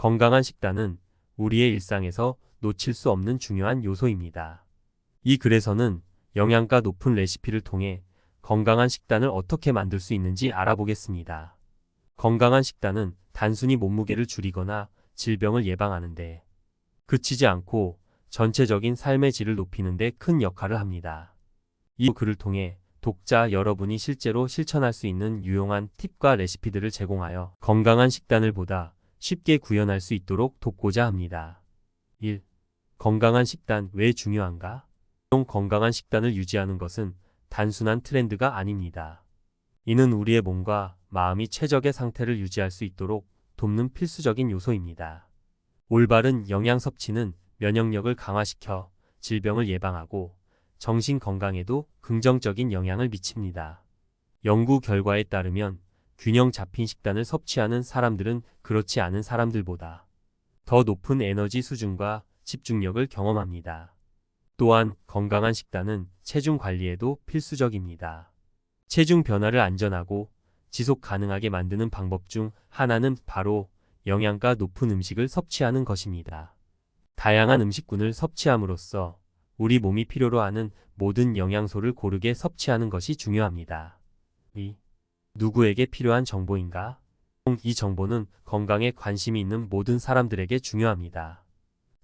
건강한 식단은 우리의 일상에서 놓칠 수 없는 중요한 요소입니다. 이 글에서는 영양가 높은 레시피를 통해 건강한 식단을 어떻게 만들 수 있는지 알아보겠습니다. 건강한 식단은 단순히 몸무게를 줄이거나 질병을 예방하는데 그치지 않고 전체적인 삶의 질을 높이는 데 큰 역할을 합니다. 이 글을 통해 독자 여러분이 실제로 실천할 수 있는 유용한 팁과 레시피들을 제공하여 건강한 식단을 보다 쉽게 구현할 수 있도록 돕고자 합니다. 1. 건강한 식단 왜 중요한가? 건강한 식단을 유지하는 것은 단순한 트렌드가 아닙니다. 이는 우리의 몸과 마음이 최적의 상태를 유지할 수 있도록 돕는 필수적인 요소입니다. 올바른 영양 섭취는 면역력을 강화시켜 질병을 예방하고 정신 건강에도 긍정적인 영향을 미칩니다. 연구 결과에 따르면 균형 잡힌 식단을 섭취하는 사람들은 그렇지 않은 사람들보다 더 높은 에너지 수준과 집중력을 경험합니다. 또한 건강한 식단은 체중 관리에도 필수적입니다. 체중 변화를 안전하고 지속 가능하게 만드는 방법 중 하나는 바로 영양가 높은 음식을 섭취하는 것입니다. 다양한 음식군을 섭취함으로써 우리 몸이 필요로 하는 모든 영양소를 고르게 섭취하는 것이 중요합니다. 2. 누구에게 필요한 정보인가? 이 정보는 건강에 관심이 있는 모든 사람들에게 중요합니다.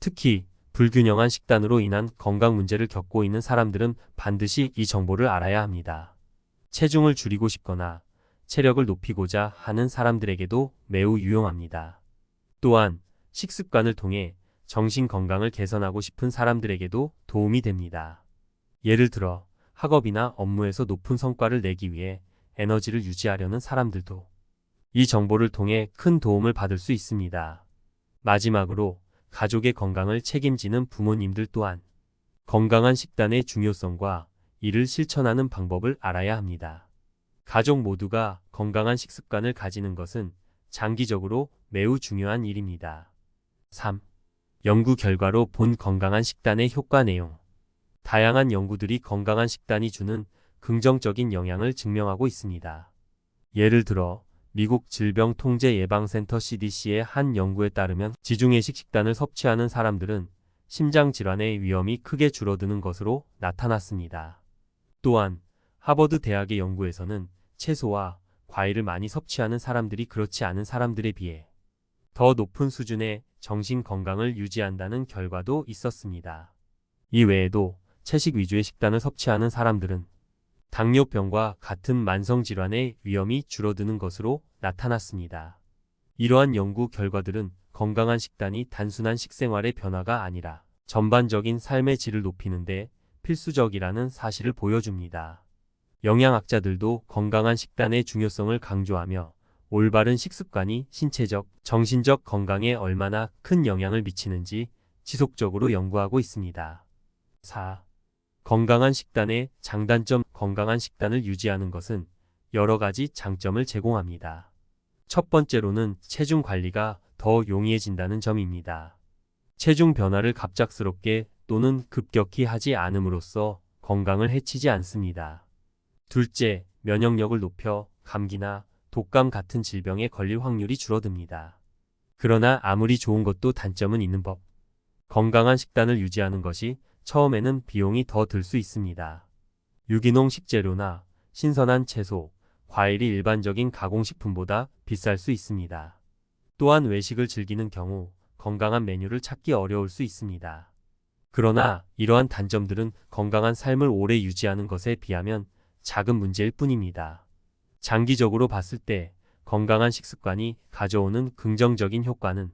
특히 불균형한 식단으로 인한 건강 문제를 겪고 있는 사람들은 반드시 이 정보를 알아야 합니다. 체중을 줄이고 싶거나 체력을 높이고자 하는 사람들에게도 매우 유용합니다. 또한 식습관을 통해 정신 건강을 개선하고 싶은 사람들에게도 도움이 됩니다. 예를 들어 학업이나 업무에서 높은 성과를 내기 위해 에너지를 유지하려는 사람들도 이 정보를 통해 큰 도움을 받을 수 있습니다. 마지막으로 가족의 건강을 책임지는 부모님들 또한 건강한 식단의 중요성과 이를 실천하는 방법을 알아야 합니다. 가족 모두가 건강한 식습관을 가지는 것은 장기적으로 매우 중요한 일입니다. 3. 연구 결과로 본 건강한 식단의 효과 내용. 다양한 연구들이 건강한 식단이 주는 긍정적인 영향을 증명하고 있습니다. 예를 들어 미국 질병통제예방센터 CDC의 한 연구에 따르면 지중해식 식단을 섭취하는 사람들은 심장질환의 위험이 크게 줄어드는 것으로 나타났습니다. 또한 하버드 대학의 연구에서는 채소와 과일을 많이 섭취하는 사람들이 그렇지 않은 사람들에 비해 더 높은 수준의 정신 건강을 유지한다는 결과도 있었습니다. 이 외에도 채식 위주의 식단을 섭취하는 사람들은 당뇨병과 같은 만성질환의 위험이 줄어드는 것으로 나타났습니다. 이러한 연구 결과들은 건강한 식단이 단순한 식생활의 변화가 아니라 전반적인 삶의 질을 높이는 데 필수적이라는 사실을 보여줍니다. 영양학자들도 건강한 식단의 중요성을 강조하며 올바른 식습관이 신체적, 정신적 건강에 얼마나 큰 영향을 미치는지 지속적으로 연구하고 있습니다. 4. 건강한 식단의 장단점. 건강한 식단을 유지하는 것은 여러 가지 장점을 제공합니다. 첫 번째로는 체중 관리가 더 용이해진다는 점입니다. 체중 변화를 갑작스럽게 또는 급격히 하지 않음으로써 건강을 해치지 않습니다. 둘째, 면역력을 높여 감기나 독감 같은 질병에 걸릴 확률이 줄어듭니다. 그러나 아무리 좋은 것도 단점은 있는 법. 건강한 식단을 유지하는 것이 처음에는 비용이 더 들 수 있습니다. 유기농 식재료나 신선한 채소, 과일이 일반적인 가공식품보다 비쌀 수 있습니다. 또한 외식을 즐기는 경우 건강한 메뉴를 찾기 어려울 수 있습니다. 그러나 이러한 단점들은 건강한 삶을 오래 유지하는 것에 비하면 작은 문제일 뿐입니다. 장기적으로 봤을 때 건강한 식습관이 가져오는 긍정적인 효과는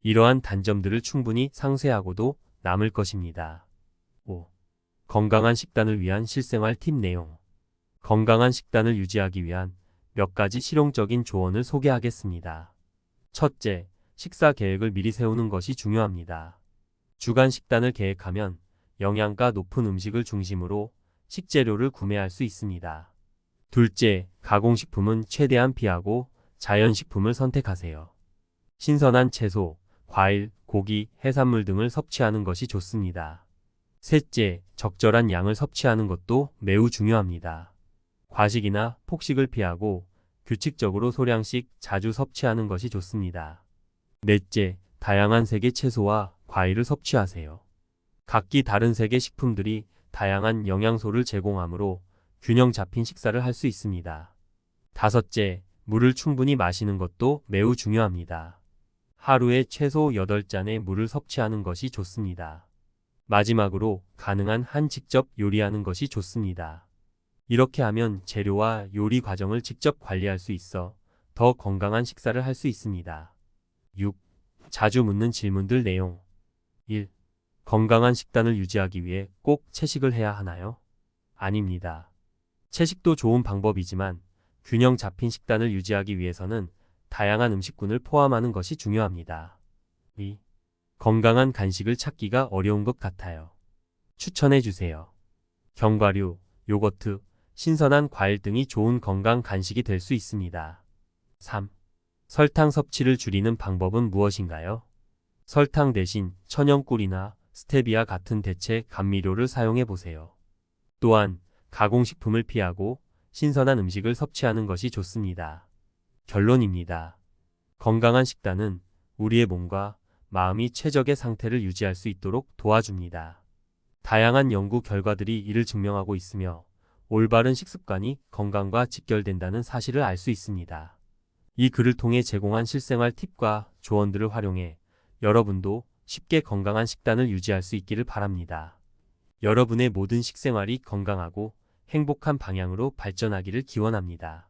이러한 단점들을 충분히 상쇄하고도 남을 것입니다. 5. 건강한 식단을 위한 실생활 팁 내용. 건강한 식단을 유지하기 위한 몇 가지 실용적인 조언을 소개하겠습니다. 첫째, 식사 계획을 미리 세우는 것이 중요합니다. 주간 식단을 계획하면 영양가 높은 음식을 중심으로 식재료를 구매할 수 있습니다. 둘째, 가공식품은 최대한 피하고 자연식품을 선택하세요. 신선한 채소, 과일, 고기, 해산물 등을 섭취하는 것이 좋습니다. 셋째, 적절한 양을 섭취하는 것도 매우 중요합니다. 과식이나 폭식을 피하고 규칙적으로 소량씩 자주 섭취하는 것이 좋습니다. 넷째, 다양한 색의 채소와 과일을 섭취하세요. 각기 다른 색의 식품들이 다양한 영양소를 제공하므로 균형 잡힌 식사를 할 수 있습니다. 다섯째, 물을 충분히 마시는 것도 매우 중요합니다. 하루에 최소 8잔의 물을 섭취하는 것이 좋습니다. 마지막으로 가능한 한 직접 요리하는 것이 좋습니다. 이렇게 하면 재료와 요리 과정을 직접 관리할 수 있어 더 건강한 식사를 할 수 있습니다. 6. 자주 묻는 질문들 내용 1. 건강한 식단을 유지하기 위해 꼭 채식을 해야 하나요? 아닙니다. 채식도 좋은 방법이지만 균형 잡힌 식단을 유지하기 위해서는 다양한 음식군을 포함하는 것이 중요합니다. 2. 건강한 간식을 찾기가 어려운 것 같아요. 추천해 주세요. 견과류, 요거트, 신선한 과일 등이 좋은 건강 간식이 될 수 있습니다. 3. 설탕 섭취를 줄이는 방법은 무엇인가요? 설탕 대신 천연꿀이나 스테비아 같은 대체 감미료를 사용해 보세요. 또한 가공식품을 피하고 신선한 음식을 섭취하는 것이 좋습니다. 결론입니다. 건강한 식단은 우리의 몸과 마음이 최적의 상태를 유지할 수 있도록 도와줍니다. 다양한 연구 결과들이 이를 증명하고 있으며 올바른 식습관이 건강과 직결된다는 사실을 알 수 있습니다. 이 글을 통해 제공한 실생활 팁과 조언들을 활용해 여러분도 쉽게 건강한 식단을 유지할 수 있기를 바랍니다. 여러분의 모든 식생활이 건강하고 행복한 방향으로 발전하기를 기원합니다.